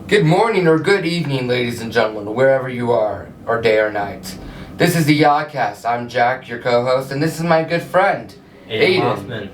Good morning or good evening, ladies and gentlemen, wherever you are, or day or night. This is the Yodcast. I'm Jack, your co-host, and this is my good friend, Aiden.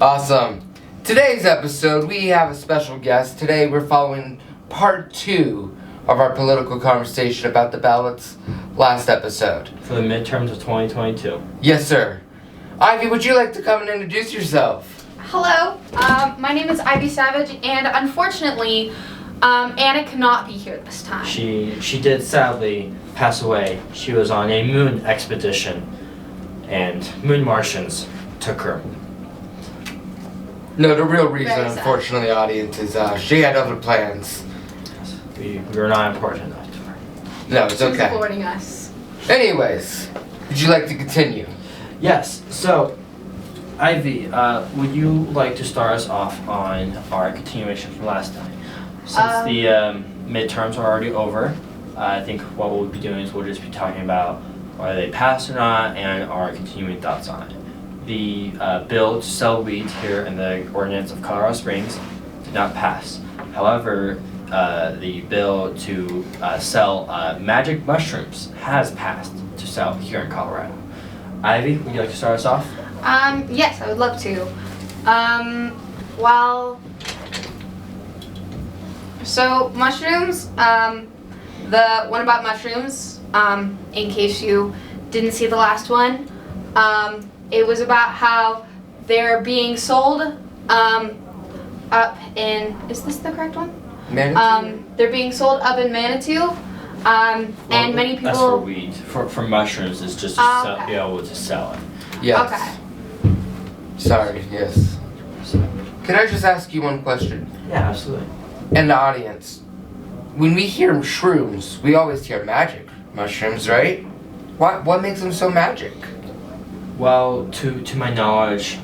Awesome. Today's episode, we have a special guest. Today, we're following part 2 of our political conversation about the ballots last episode. For the midterms of 2022. Yes, sir. Ivy, would you like to come and introduce yourself? Hello, my name is Ivy Savage, and unfortunately, Anna cannot be here this time. She did sadly pass away. She was on a moon expedition, and moon Martians took her. No, the real reason, Very sad. unfortunately, audience, is she had other plans. We were not important enough to her. No, it's She was okay. boarding us. Anyways, would you like to continue? Yes, so, Ivy, would you like to start us off on our continuation from last time? Since the midterms are already over, I think what we'll be doing is we'll just be talking about whether they passed or not and our continuing thoughts on it. The bill to sell weed here in the ordinance of Colorado Springs did not pass. However, the bill to sell magic mushrooms has passed to sell here in Colorado. Ivy, would you like to start us off? Yes, I would love to. Well, so mushrooms, the one about mushrooms, in case you didn't see the last one, it was about how they're being sold, up in, is this the correct one? Manitou? They're being sold up in Manitou, and many people... That's for weed. For mushrooms, it's just to be able to sell it. Yes. Okay. Sorry, yes. Can I just ask you one question? Yeah, absolutely. And the audience, when we hear shrooms, we always hear magic mushrooms, right? What makes them so magic? Well, to my knowledge,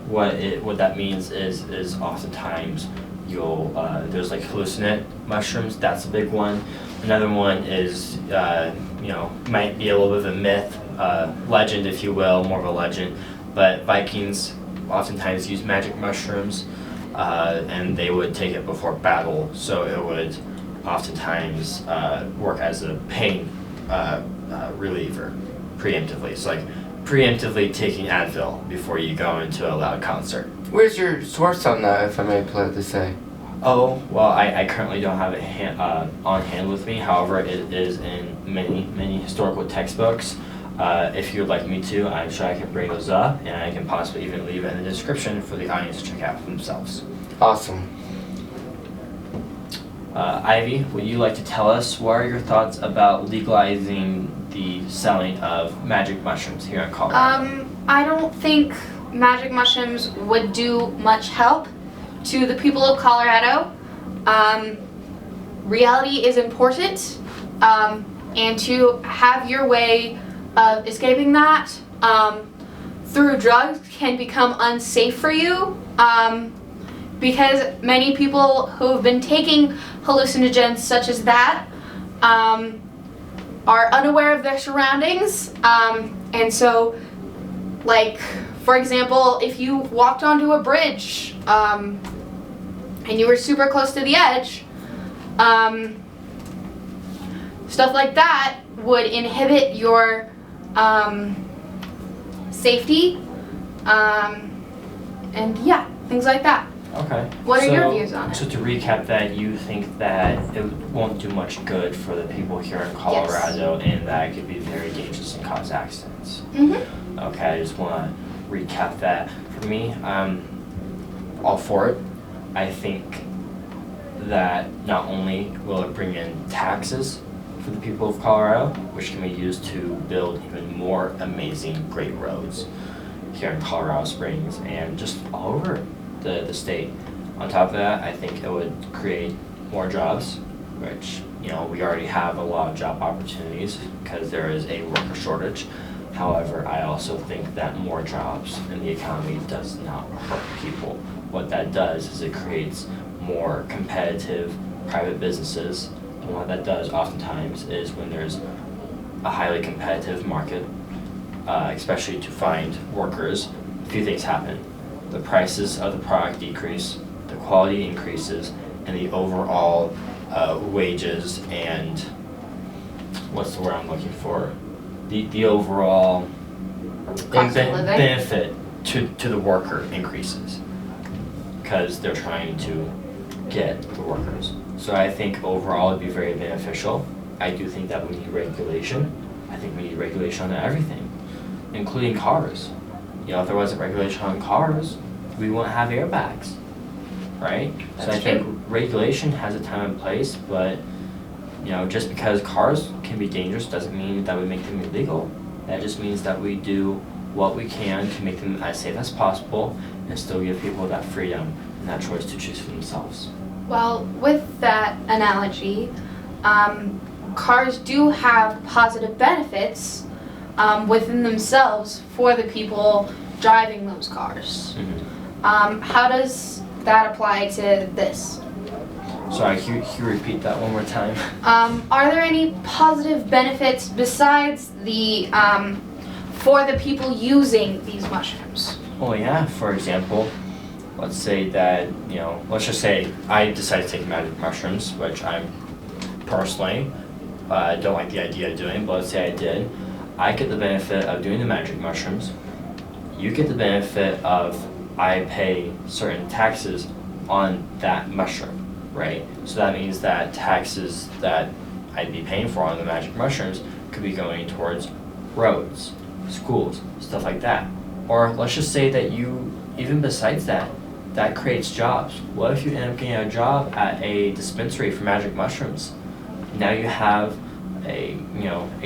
what that means is oftentimes you'll there's like hallucinate mushrooms. That's a big one. Another one is might be a little bit of a myth, legend, if you will, more of a legend. But Vikings oftentimes use magic mushrooms, and they would take it before battle, so it would oftentimes work as a pain reliever preemptively. So like preemptively taking Advil before you go into a loud concert. Where's your source on that, if I may politely say? Oh, well, I currently don't have it on hand with me. However, it is in many historical textbooks. If you would like me to, I'm sure I can bring those up, and I can possibly even leave it in the description for the audience to check out for themselves. Awesome. Ivy, would you like to tell us what are your thoughts about legalizing the selling of magic mushrooms here in Colorado? I don't think magic mushrooms would do much help to the people of Colorado. Reality is important, and to have your way of escaping that through drugs can become unsafe for you, because many people who have been taking hallucinogens such as that are unaware of their surroundings, and so, like, for example, if you walked onto a bridge and you were super close to the edge, stuff like that would inhibit your safety, and yeah, things like that. Okay. What are your views on it? So to recap that, you think that it won't do much good for the people here in Colorado, and that it could be very dangerous and cause accidents. Mm-hmm. Okay, I just want to recap that. For me, all for it. I think that not only will it bring in taxes for the people of Colorado, which can be used to build even more amazing, great roads here in Colorado Springs and just all over the state. On top of that, I think it would create more jobs, which, we already have a lot of job opportunities because there is a worker shortage. However, I also think that more jobs in the economy does not hurt people. What that does is it creates more competitive private businesses, and what that does oftentimes is when there's a highly competitive market, especially to find workers, a few things happen. The prices of the product decrease, the quality increases, and the overall wages and what's the word I'm looking for? The overall Cost of living? benefit to the worker increases because they're trying to get the workers. So I think overall it'd be very beneficial. I do think that we need regulation. I think we need regulation on everything, including cars. You know, if there wasn't regulation on cars, we wouldn't have airbags, right? So I think regulation has a time and place, but you know, just because cars can be dangerous doesn't mean that we make them illegal. That just means that we do what we can to make them as safe as possible and still give people that freedom and that choice to choose for themselves. Well, with that analogy, cars do have positive benefits within themselves for the people driving those cars. Mm-hmm. How does that apply to this? Sorry, can you repeat that one more time? Are there any positive benefits besides the for the people using these mushrooms? Oh yeah, for example, let's say that, you know, let's just say I decide to take magic mushrooms, which I'm personally don't like the idea of doing, but let's say I did. I get the benefit of doing the magic mushrooms. You get the benefit of I pay certain taxes on that mushroom. Right? So that means that taxes that I'd be paying for on the magic mushrooms could be going towards roads, schools, stuff like that. Or let's just say that you, even besides that, that creates jobs. What if you end up getting a job at a dispensary for magic mushrooms? Now you have a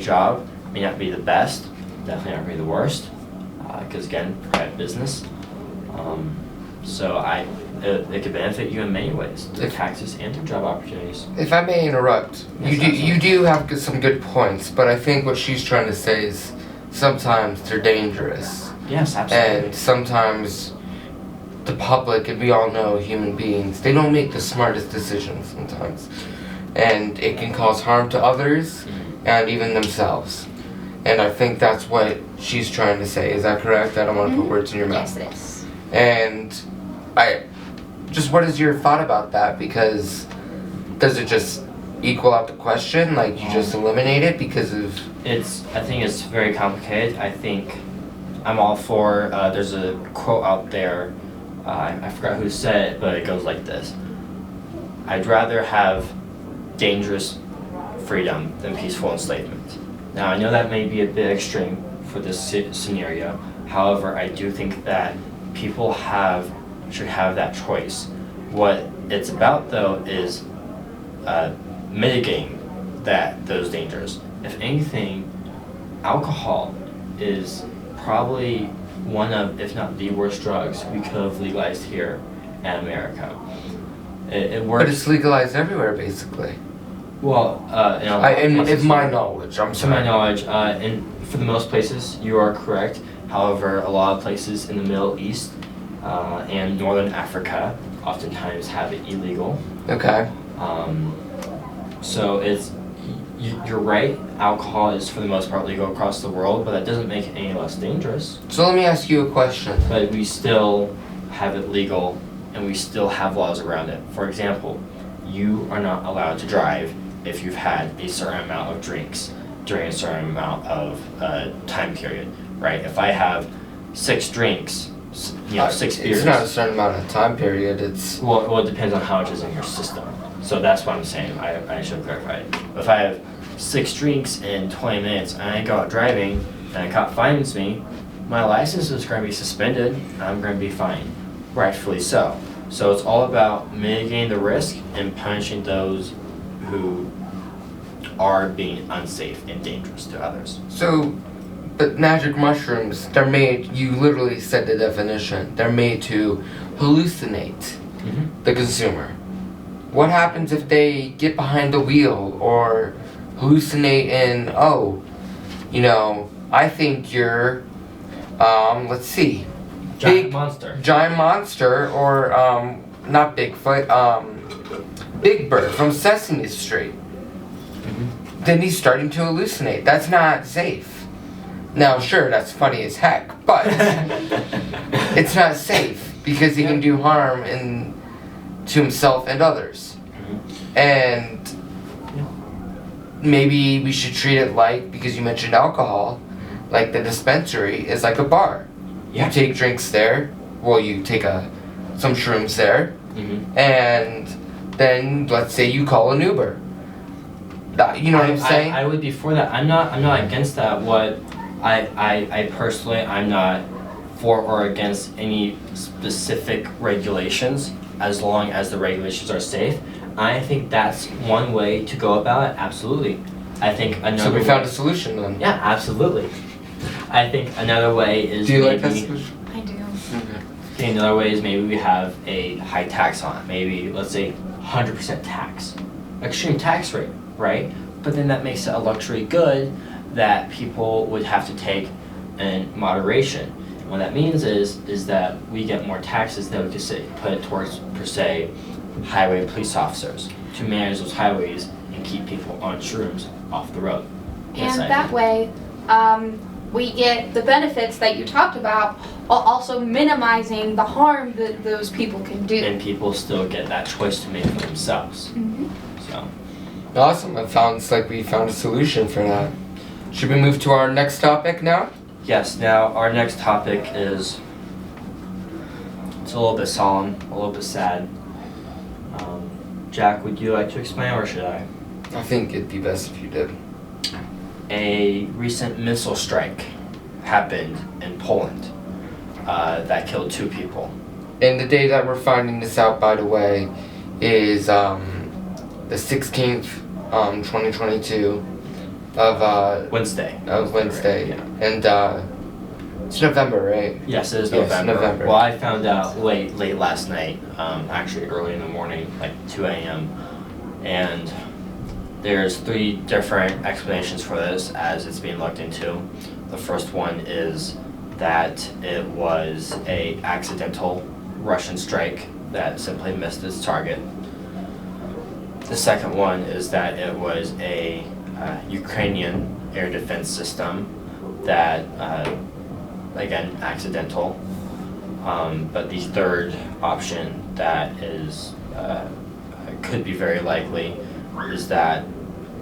job. May not be the best, definitely not be the worst, because again, private business. So it could benefit you in many ways, through taxes and through job opportunities. If I may interrupt, Yes, you do have some good points, but I think what she's trying to say is sometimes they're dangerous. Yes, absolutely. And sometimes the public, and we all know human beings, they don't make the smartest decisions sometimes. And it can cause harm to others and even themselves. And I think that's what she's trying to say. Is that correct? I don't want to put words in your mouth. Yes, it is. And what is your thought about that? Because does it just equal out the question? Like you just eliminate it because of... I think it's very complicated. I think I'm all for, there's a quote out there, I forgot who said it, but it goes like this. I'd rather have dangerous freedom than peaceful enslavement. Now I know that may be a bit extreme for this scenario. However, I do think that people should have that choice. What it's about though is mitigating those dangers. If anything, alcohol is probably one of, if not the worst drugs we could have legalized here in America. It works. But it's legalized everywhere, basically. Well, in my knowledge, I'm to sorry. my knowledge, for the most places, you are correct. However, a lot of places in the Middle East and Northern Africa oftentimes have it illegal. Okay. So you're right, alcohol is for the most part legal across the world, but that doesn't make it any less dangerous. So let me ask you a question. But we still have it legal and we still have laws around it. For example, you are not allowed to drive if you've had a certain amount of drinks during a certain amount of time period, right? If I have 6 drinks, 6 beers. It's not a certain amount of time period. It's Well, it depends on how much is in your system. So that's what I'm saying. I should clarify it. If I have 6 drinks in 20 minutes and I go out driving and a cop finds me, my license is going to be suspended and I'm going to be fined. Rightfully so. So it's all about mitigating the risk and punishing those who are being unsafe and dangerous to others. so. But magic mushrooms, they're made. You literally said the definition. They're made to hallucinate the consumer. What happens if they get behind the wheel or hallucinate and I think you're, let's see, Giant monster. Giant monster, or not Bigfoot, Big Bird from Sesame Street. Then he's starting to hallucinate. That's not safe. Now, sure, that's funny as heck, but it's not safe because he can do harm to himself and others. And maybe we should treat it like, because you mentioned alcohol, like the dispensary is like a bar. Yeah. You take drinks there. Well, you take some shrooms there, and then let's say you call an Uber. You know what I'm saying? I would be for that. I'm not against that. What I personally, I'm not for or against any specific regulations as long as the regulations are safe. I think that's one way to go about it. Absolutely. I think another. So we found a solution then. Yeah, absolutely. I think another way is. Do you like that solution? I do. Okay. I think another way is maybe we have a high tax on it. Maybe let's say 100% tax, extreme tax rate, right? But then that makes it a luxury good that people would have to take in moderation. And what that means is that we get more taxes that we could say put towards per se highway police officers to manage those highways and keep people on shrooms off the road. And that way, we get the benefits that you talked about while also minimizing the harm that those people can do. And people still get that choice to make for themselves. So. Awesome. It sounds like we found a solution for that. Should we move to our next topic now? Yes, now our next topic is, it's a little bit solemn, a little bit sad. Jack, would you like to explain or should I? I think it'd be best if you did. A recent missile strike happened in Poland that killed 2 people. And the day that we're finding this out, by the way, is the 16th, 2022 of Wednesday. Wednesday. Yeah. And it's November, right? Yes, it is Yes, November. November. Well, I found out late last night, actually early in the morning, like 2 a.m. And there's 3 different explanations for this as it's being looked into. The first one is that it was a accidental Russian strike that simply missed its target. The second one is that it was a Ukrainian air defense system that, again, accidental. But the third option that is could be very likely is that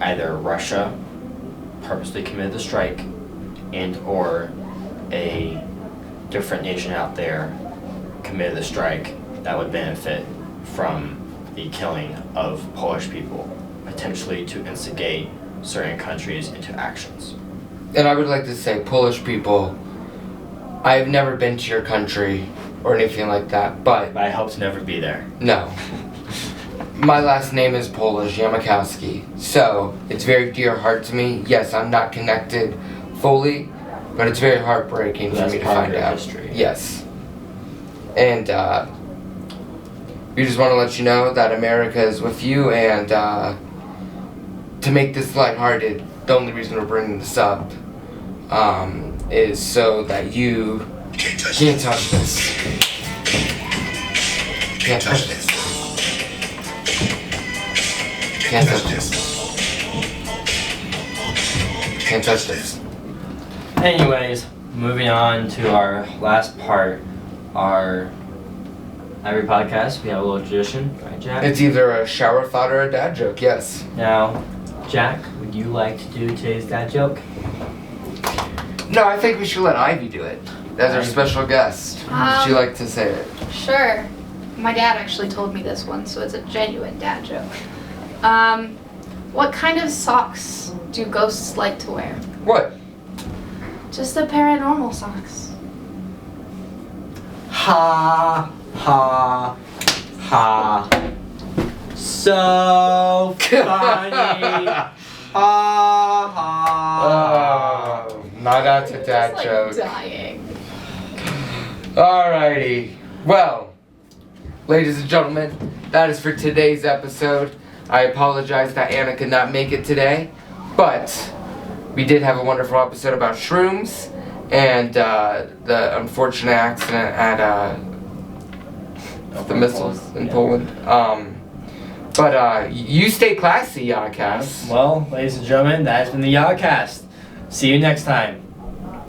either Russia purposely committed the strike and or a different nation out there committed the strike that would benefit from the killing of Polish people, potentially to instigate certain countries into actions. And I would like to say, Polish people, I've never been to your country or anything like that, but I hope to never be there. no. My last name is Polish, Yamakowski, so it's very dear heart to me. Yes, I'm not connected fully, but it's very heartbreaking for me to find out. History. Yes. And we just want to let you know that America is with you, and to make this lighthearted, the only reason we're bringing this up is so that you can't touch this. Can't touch this. Can't touch this. Can't touch this. Anyways, moving on to our last part, every podcast we have a little tradition, right, Jack? It's either a shower thought or a dad joke, yes. Now, Jack, would you like to do today's dad joke? No, I think we should let Ivy do it. As our special guest. Would you like to say it? Sure. My dad actually told me this one, so it's a genuine dad joke. What kind of socks do ghosts like to wear? What? Just a pair of normal socks. Ha, ha, ha. So funny. Ha, ha. Oh, now that's a dad Just, joke. dying. Alrighty. Well, ladies and gentlemen, that is for today's episode. I apologize that Anna could not make it today, but we did have a wonderful episode about shrooms and the unfortunate accident at the missiles in Poland. But you stay classy, Yodcast. Well, ladies and gentlemen, that has been the Yodcast. See you next time.